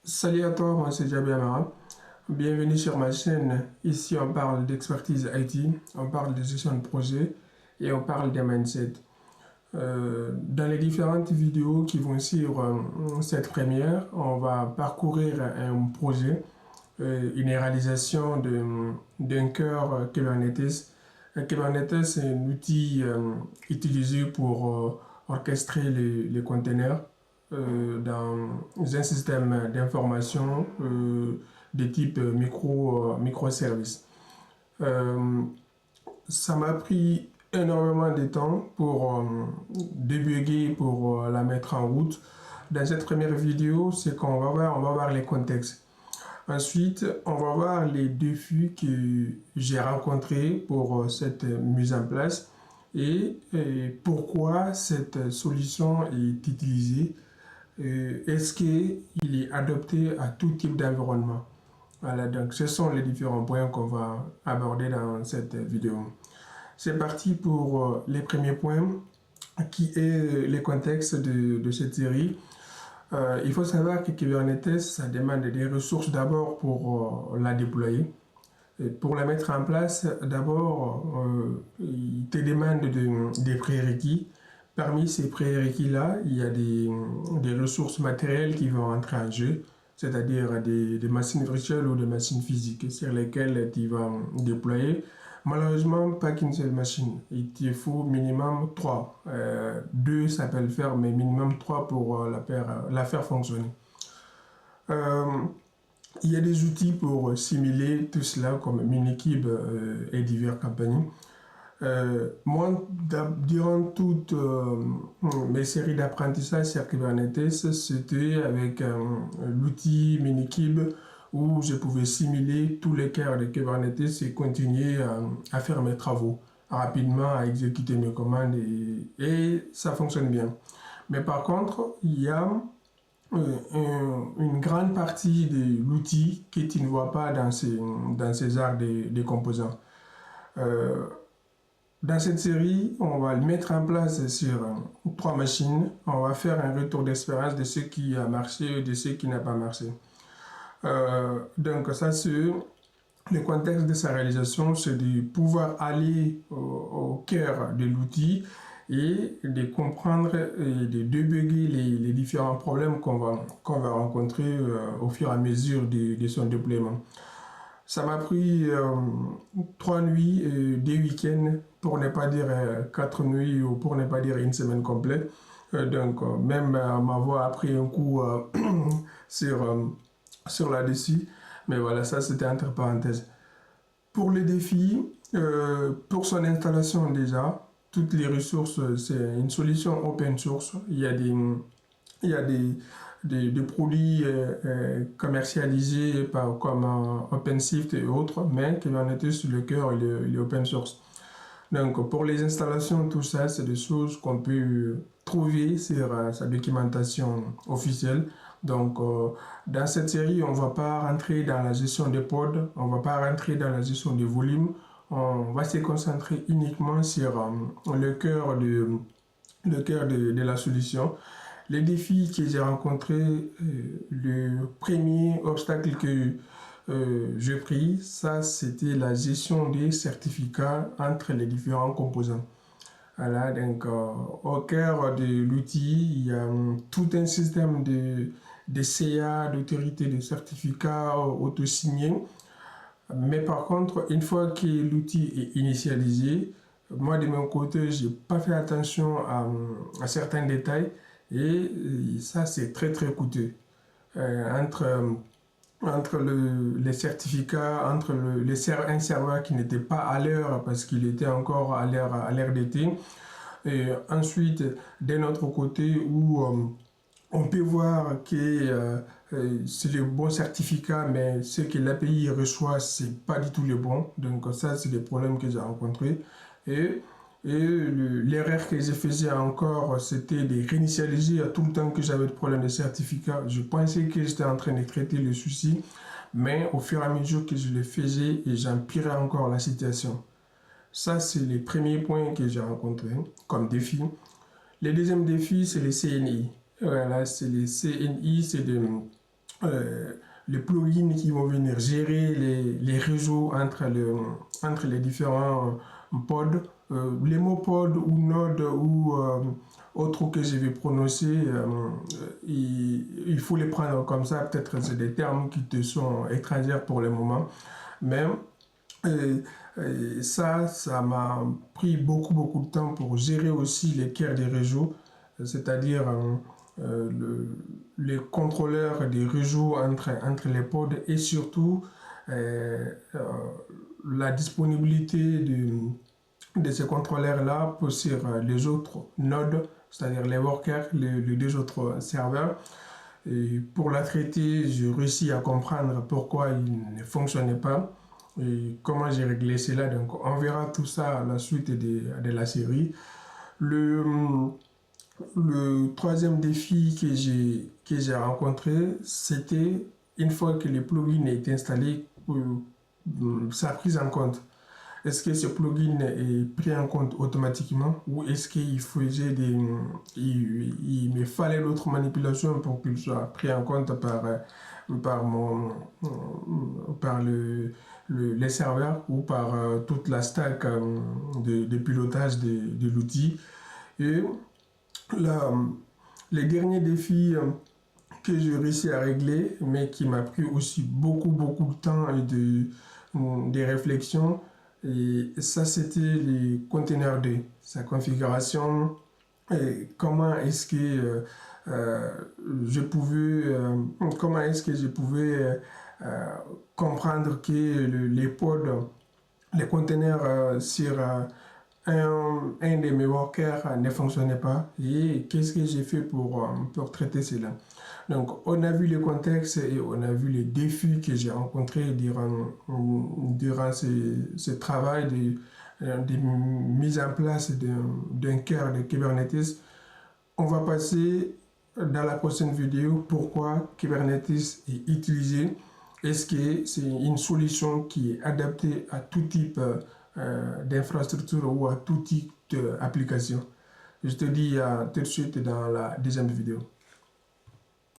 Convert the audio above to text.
Salut à toi, moi c'est Jabi Amara. Bienvenue sur ma chaîne. Ici, on parle d'expertise IT, on parle de gestion de projet et on parle des mindset. Dans les différentes vidéos qui vont suivre cette première, on va parcourir un projet, une réalisation d'un cœur Kubernetes. Kubernetes, c'est un outil utilisé pour orchestrer les containers dans un système d'information de type microservice. Euh, Ça m'a pris énormément de temps pour débugger, pour la mettre en route. Dans cette première vidéo, c'est qu'on va voir les contextes. Ensuite, on va voir les défis que j'ai rencontrés pour cette mise en place et pourquoi cette solution est utilisée. Est-ce qu'il est adapté à tout type d'environnement? Voilà, donc ce sont les différents points qu'on va aborder dans cette vidéo. C'est parti pour les premiers points, qui est le contexte de cette série. Il faut savoir que Kubernetes, ça demande des ressources d'abord pour la déployer. Et pour la mettre en place, d'abord, il te demande des prérequis. Parmi ces prérequis-là, il y a des ressources matérielles qui vont entrer en jeu, c'est-à-dire des machines virtuelles ou des machines physiques sur lesquelles tu vas déployer. Malheureusement, pas qu'une seule machine. Il te faut minimum 3. Deux, ça peut le faire, mais minimum 3 pour la faire fonctionner. Il y a des outils pour simuler tout cela, comme Minikube et divers compagnies. Moi, durant toutes mes séries d'apprentissage sur Kubernetes, c'était avec l'outil Minikube où je pouvais simuler tous les cœurs de Kubernetes et continuer à faire mes travaux rapidement, à exécuter mes commandes et ça fonctionne bien. Mais par contre, il y a une grande partie de l'outil que tu ne vois pas dans ces arts des composants. Euh, Dans cette série, on va le mettre en place sur 3 machines. On va faire un retour d'expérience de ce qui a marché et de ce qui n'a pas marché. Donc ça, c'est le contexte de sa réalisation, c'est de pouvoir aller au cœur de l'outil et de comprendre et de débugger les différents problèmes qu'on va rencontrer au fur et à mesure de son déploiement. Ça m'a pris 3 nuits et 2 week-ends, pour ne pas dire 4 nuits ou pour ne pas dire une semaine complète. Même m'avoir appris un coup sur, sur là-dessus. Mais voilà, ça c'était entre parenthèses. Pour les défis, pour son installation déjà, toutes les ressources, c'est une solution open source. Il y a des produits commercialisés comme OpenShift et autres, mais qui en étaient sur le cœur, il est open source. Donc pour les installations, tout ça, c'est des choses qu'on peut trouver sur sa documentation officielle. Donc dans cette série, on ne va pas rentrer dans la gestion des pods, on ne va pas rentrer dans la gestion des volumes, on va se concentrer uniquement sur le cœur de la solution. Les défis que j'ai rencontrés, le premier obstacle que j'ai pris, ça c'était la gestion des certificats entre les différents composants. Voilà, donc au cœur de l'outil, il y a tout un système de CA, d'autorité de certificats auto-signés. Mais par contre, une fois que l'outil est initialisé, moi de mon côté, j'ai pas fait attention à certains détails et ça c'est très très coûteux. Entre les certificats, entre un serveur qui n'était pas à l'heure parce qu'il était encore à l'heure d'été, et ensuite d'un autre côté où on peut voir que c'est le bon certificat, mais ce que l'API reçoit, c'est pas du tout le bon. Donc ça, c'est des problèmes que j'ai rencontrés. Et, l'erreur que je faisais encore, c'était de réinitialiser tout le temps que j'avais de problème de certificat. Je pensais que j'étais en train de traiter le souci, mais au fur et à mesure que je le faisais, j'empirais encore la situation. Ça, c'est les premiers points que j'ai rencontrés comme défi. Le deuxième défi, c'est les CNI. Voilà, c'est les CNI, c'est les plugins qui vont venir gérer les réseaux entre les différents pods. Les mots pod ou node ou autres que je vais prononcer, il faut les prendre comme ça. Peut-être c'est des termes qui te sont étrangers pour le moment. Mais ça m'a pris beaucoup de temps pour gérer aussi les cœurs des réseaux, c'est-à-dire les contrôleurs des réseaux entre les pods et surtout la disponibilité de ces contrôleurs-là sur les autres nodes, c'est-à-dire les workers, les deux autres serveurs. Et pour la traiter, j'ai réussi à comprendre pourquoi il ne fonctionnait pas et comment j'ai réglé cela. Donc, on verra tout ça à la suite de la série. Le troisième défi que j'ai rencontré, c'était une fois que le plugin est installé, sa prise en compte. Est-ce que ce plugin est pris en compte automatiquement ou est-ce qu'il faisait il me fallait d'autres manipulations pour qu'il soit pris en compte par les serveurs ou par toute la stack de pilotage de l'outil. Et là, les derniers défis que j'ai réussi à régler, mais qui m'a pris aussi beaucoup de temps et des réflexions. Et ça, c'était les containers 2, sa configuration, et comment est-ce que comment est-ce que je pouvais comprendre que les pods, les containers sur un de mes workers ne fonctionnait pas et qu'est-ce que j'ai fait pour traiter cela. Donc, on a vu le contexte et on a vu les défis que j'ai rencontrés durant ce travail de mise en place d'un cœur de Kubernetes. On va passer dans la prochaine vidéo pourquoi Kubernetes est utilisé. Est-ce que c'est une solution qui est adaptée à tout type d'infrastructure ou à tout type d'application? Je te dis tout de suite dans la deuxième vidéo.